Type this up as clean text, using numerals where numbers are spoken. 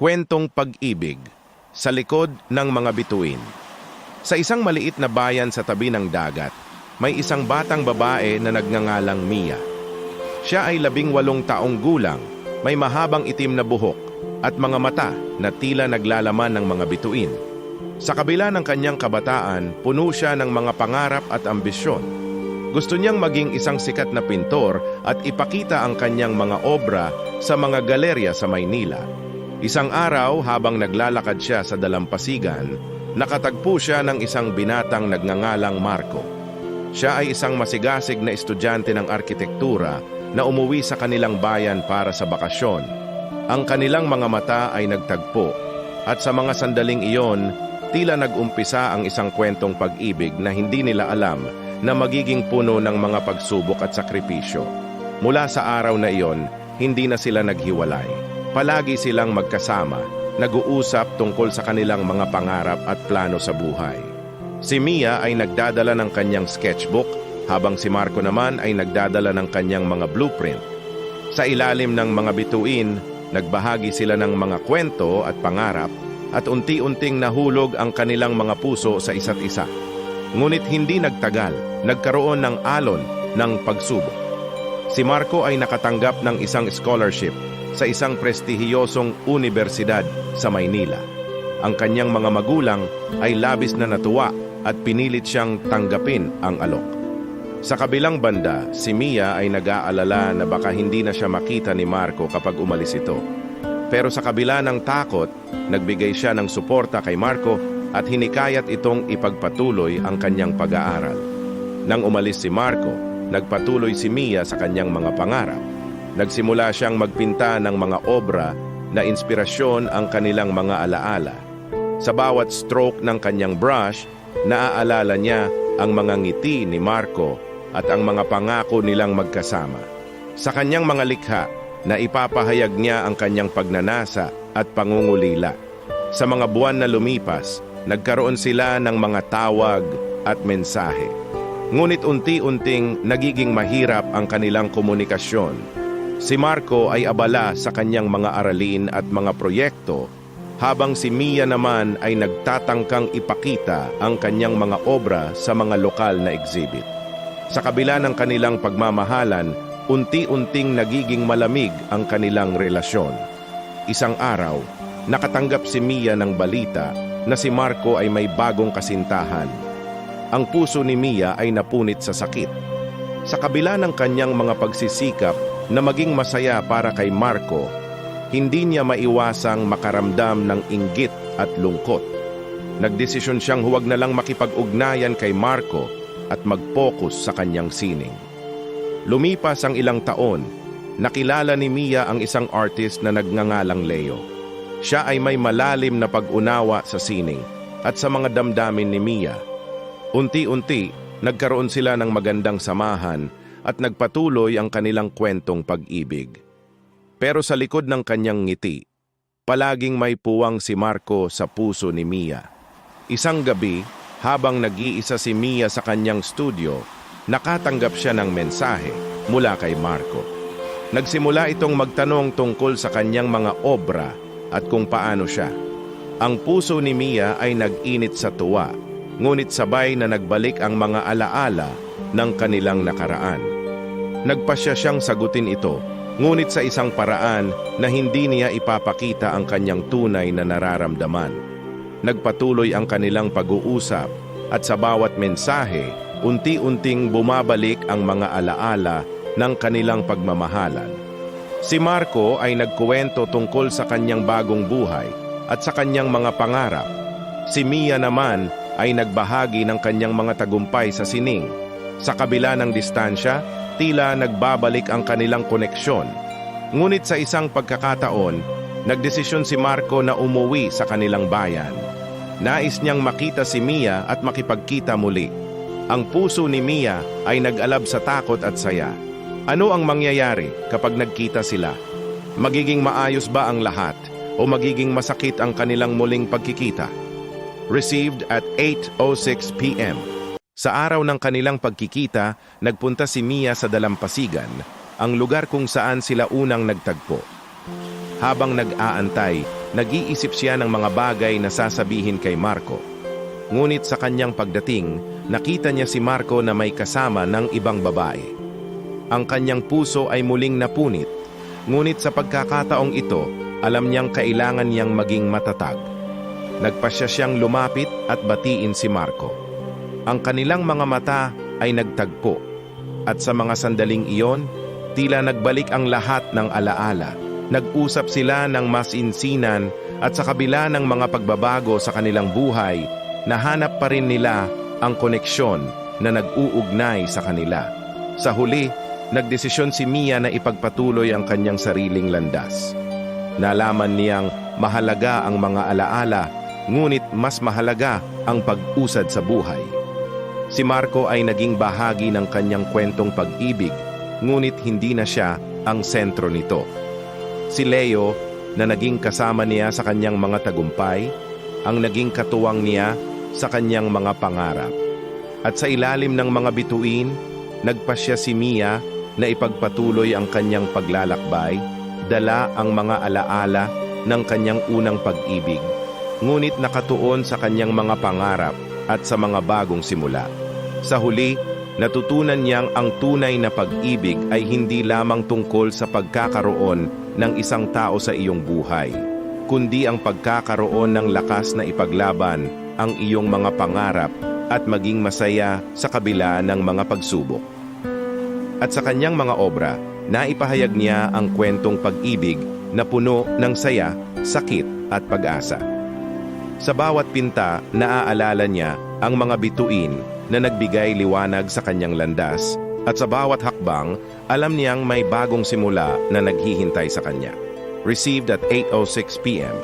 Kwentong pag-ibig sa likod ng mga bituin. Sa isang maliit na bayan sa tabi ng dagat, may isang batang babae na nagngangalang Mia. Siya ay 18 taong gulang, may mahabang itim na buhok at mga mata na tila naglalaman ng mga bituin. Sa kabila ng kanyang kabataan, puno siya ng mga pangarap at ambisyon. Gusto niyang maging isang sikat na pintor at ipakita ang kanyang mga obra sa mga galerya sa Maynila. Isang araw, habang naglalakad siya sa dalampasigan, nakatagpo siya ng isang binatang nagngangalang Marco. Siya ay isang masigasig na estudyante ng arkitektura na umuwi sa kanilang bayan para sa bakasyon. Ang kanilang mga mata ay nagtagpo, at sa mga sandaling iyon, tila nag-umpisa ang isang kwentong pag-ibig na hindi nila alam na magiging puno ng mga pagsubok at sakripisyo. Mula sa araw na iyon, hindi na sila naghiwalay. Palagi silang magkasama, nag-uusap tungkol sa kanilang mga pangarap at plano sa buhay. Si Mia ay nagdadala ng kanyang sketchbook, habang si Marco naman ay nagdadala ng kanyang mga blueprint. Sa ilalim ng mga bituin, nagbahagi sila ng mga kwento at pangarap, at unti-unting nahulog ang kanilang mga puso sa isa't isa. Ngunit hindi nagtagal, nagkaroon ng alon ng pagsubok. Si Marco ay nakatanggap ng isang scholarship sa isang prestihiyosong universidad sa Maynila. Ang kanyang mga magulang ay labis na natuwa at pinilit siyang tanggapin ang alok. Sa kabilang banda, si Mia ay nag-aalala na baka hindi na siya makita ni Marco kapag umalis ito. Pero sa kabila ng takot, nagbigay siya ng suporta kay Marco at hinikayat itong ipagpatuloy ang kanyang pag-aaral. Nang umalis si Marco, nagpatuloy si Mia sa kanyang mga pangarap. Nagsimula siyang magpinta ng mga obra na inspirasyon ang kanilang mga alaala. Sa bawat stroke ng kanyang brush, naaalala niya ang mga ngiti ni Marco at ang mga pangako nilang magkasama. Sa kanyang mga likha, naipapahayag niya ang kanyang pagnanasa at pangungulila. Sa mga buwan na lumipas, nagkaroon sila ng mga tawag at mensahe. Ngunit unti-unting nagiging mahirap ang kanilang komunikasyon. Si Marco ay abala sa kanyang mga aralin at mga proyekto, habang si Mia naman ay nagtatangkang ipakita ang kanyang mga obra sa mga lokal na exhibit. Sa kabila ng kanilang pagmamahalan, unti-unting nagiging malamig ang kanilang relasyon. Isang araw, nakatanggap si Mia ng balita na si Marco ay may bagong kasintahan. Ang puso ni Mia ay napunit sa sakit. Sa kabila ng kanyang mga pagsisikap na maging masaya para kay Marco, hindi niya maiwasang makaramdam ng inggit at lungkot. Nagdesisyon siyang huwag na lang makipag-ugnayan kay Marco at mag-focus sa kanyang sining. Lumipas ang ilang taon, nakilala ni Mia ang isang artist na nagngangalang Leo. Siya ay may malalim na pag-unawa sa sining at sa mga damdamin ni Mia. Unti-unti, nagkaroon sila ng magandang samahan at nagpatuloy ang kanilang kwentong pag-ibig. Pero sa likod ng kanyang ngiti, palaging may puwang si Marco sa puso ni Mia. Isang gabi, habang nag-iisa si Mia sa kanyang studio, nakatanggap siya ng mensahe mula kay Marco. Nagsimula itong magtanong tungkol sa kanyang mga obra at kung paano siya. Ang puso ni Mia ay nag-init sa tuwa, ngunit sabay na nagbalik ang mga alaala ng kanilang nakaraan. Nagpasya siyang sagutin ito, ngunit sa isang paraan na hindi niya ipapakita ang kanyang tunay na nararamdaman. Nagpatuloy ang kanilang pag-uusap at sa bawat mensahe, unti-unting bumabalik ang mga alaala ng kanilang pagmamahalan. Si Marco ay nagkuwento tungkol sa kanyang bagong buhay at sa kanyang mga pangarap. Si Mia naman ay nagbahagi ng kanyang mga tagumpay sa sining. Sa kabila ng distansya, tila nagbabalik ang kanilang koneksyon. Ngunit sa isang pagkakataon, nagdesisyon si Marco na umuwi sa kanilang bayan. Nais niyang makita si Mia at makipagkita muli. Ang puso ni Mia ay nag-alab sa takot at saya. Ano ang mangyayari kapag nagkita sila? Magiging maayos ba ang lahat o magiging masakit ang kanilang muling pagkikita? Received at 8:06 p.m. Sa araw ng kanilang pagkikita, nagpunta si Mia sa Dalampasigan, ang lugar kung saan sila unang nagtagpo. Habang nag-aantay, nag-iisip siya ng mga bagay na sasabihin kay Marco. Ngunit sa kanyang pagdating, nakita niya si Marco na may kasama ng ibang babae. Ang kanyang puso ay muling napunit, ngunit sa pagkakataong ito, alam niyang kailangan niyang maging matatag. Nagpasya siyang lumapit at batiin si Marco. Ang kanilang mga mata ay nagtagpo, at sa mga sandaling iyon, tila nagbalik ang lahat ng alaala. Nag-usap sila ng mas insinan at sa kabila ng mga pagbabago sa kanilang buhay, nahanap pa rin nila ang koneksyon na nag-uugnay sa kanila. Sa huli, nagdesisyon si Mia na ipagpatuloy ang kanyang sariling landas. Nalaman niyang mahalaga ang mga alaala, ngunit mas mahalaga ang pag-usad sa buhay. Si Marco ay naging bahagi ng kanyang kwentong pag-ibig, ngunit hindi na siya ang sentro nito. Si Leo, na naging kasama niya sa kanyang mga tagumpay, ang naging katuwang niya sa kanyang mga pangarap. At sa ilalim ng mga bituin, nagpasya si Mia na ipagpatuloy ang kanyang paglalakbay, dala ang mga alaala ng kanyang unang pag-ibig, ngunit nakatuon sa kanyang mga pangarap at sa mga bagong simula. Sa huli, natutunan niyang ang tunay na pag-ibig ay hindi lamang tungkol sa pagkakaroon ng isang tao sa iyong buhay, kundi ang pagkakaroon ng lakas na ipaglaban ang iyong mga pangarap at maging masaya sa kabila ng mga pagsubok. At sa kanyang mga obra, naipahayag niya ang kwentong pag-ibig na puno ng saya, sakit at pag-asa. Sa bawat pinta, naaalala niya ang mga bituin na nagbigay liwanag sa kanyang landas, at sa bawat hakbang, alam niyang may bagong simula na naghihintay sa kanya. Received at 8:06 p.m.